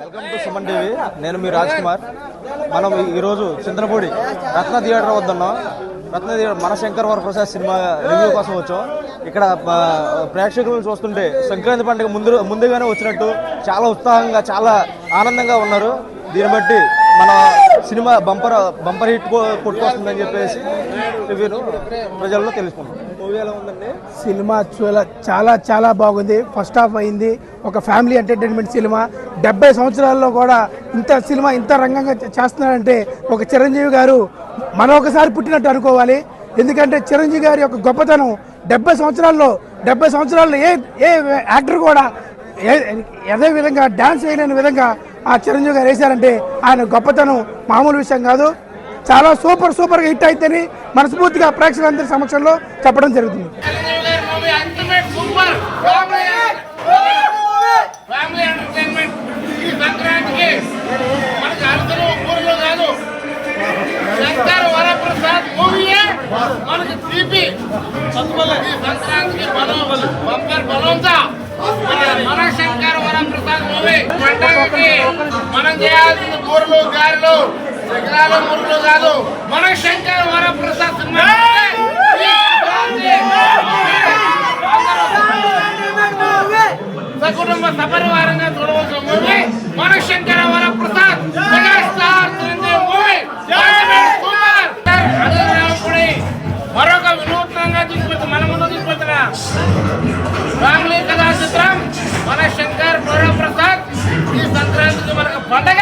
Welcome to Suman TV. నేను మీ రాజ్ కుమార్. మనం ఈరోజు చింతలపూడి రత్న థియేటర్ వద్ద ఉన్నాం. రత్న థియేటర్ మన శంకర్ వరప్రసాద్ సినిమా రివ్యూ కోసం వచ్చాం. ఇక్కడ ప్రేక్షకులను చూస్తుంటే సంక్రాంతి పండుగ ముందుగానే వచ్చినట్టు చాలా ఉత్సాహంగా చాలా ఆనందంగా ఉన్నారు. దీన్ని బట్టి మన సినిమా బంపర్ హిట్ కొట్టుకొస్తుందని చెప్పేసి రివ్యూను ప్రజల్లో తెలుసుకున్నాం. మూవీ ఎలా ఉందండి? సినిమా చాలా చాలా బాగుంది. ఫస్ట్ హాఫ్ అయింది. ఒక ఫ్యామిలీ ఎంటర్టైన్మెంట్ సినిమా. 70 సంవత్సరాల్లో కూడా ఇంత సినిమా ఇంత రంగంగా చేస్తున్నారంటే ఒక చిరంజీవి గారు మరొకసారి పుట్టినట్టు అనుకోవాలి. ఎందుకంటే చిరంజీవి గారి యొక్క గొప్పతనం 70 సంవత్సరాల్లో ఏ యాక్టర్ కూడా అదే విధంగా డ్యాన్స్ వేయలేని విధంగా ఆ చిరంజీవి గారు వేశారంటే ఆయన గొప్పతనం మామూలు విషయం కాదు. చాలా సూపర్గా హిట్ అయితేని మనస్ఫూర్తిగా ప్రేక్షకులందరి సమక్షంలో చెప్పడం జరుగుతుంది. మన శంకర్ వరప్రసాద్ మూవీ పంటకి మనం చేయాల్సిన కూరలు గారెలు శిఖరాలు మురుకులు కాదు. మన శంకర్ వరప్రసాద్ సినిమా సకుటుంబ సపరివారంగా చూడవలసిన మూవీ మన శంకర్ వరప్రసాద్ మెగాస్టార్ మూవీ. మరొక వినూత్నంగా తీసుకొచ్చి మన ముందు తీసుకొచ్చిన ఫ్యామిలీ కథా చిత్రం మన శంకర్ వరప్రసాద్. ఈ సంక్రాంతికి మనకు పండగ.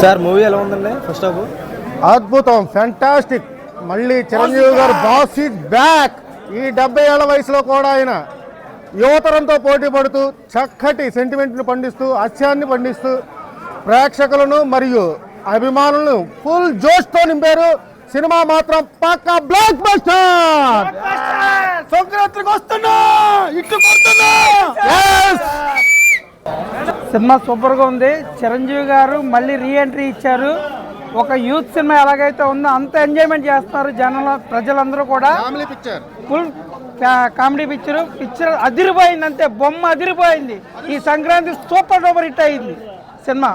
సార్ మూవీ ఎలా ఉందండి? ఫస్ట్ హాఫ్ అద్భుతం, ఫ్యాంటాస్టిక్. మళ్ళీ చిరంజీవి గారు బాస్ ఈజ్ బ్యాక్. ఈ 70 ఏళ్ల వయసులో కూడా ఆయన యువతరంతో పోటీ పడుతూ చక్కటి సెంటిమెంట్ను పండిస్తూ హాస్యాన్ని పండిస్తూ ప్రేక్షకులను మరియు అభిమానులను ఫుల్ జోష్తో నింపారు. సినిమా మాత్రం పక్కా బ్లాక్ బస్టర్. సంక్రాంతికి వస్తున్నా, ఇట్లు కొడుతున్నా. సినిమా సూపర్గా ఉంది. చిరంజీవి గారు మళ్ళీ రీఎంట్రీ ఇచ్చారు. ఒక యూత్ సినిమా ఎలాగైతే ఉందో అంత ఎంజాయ్మెంట్ చేస్తున్నారు ప్రజలందరూ కూడా. ఫుల్ కామెడీ పిక్చర్ అదిరిపోయింది. అంతే, బొమ్మ అదిరిపోయింది. ఈ సంక్రాంతి సూపర్ డూపర్ హిట్ అయింది సినిమా.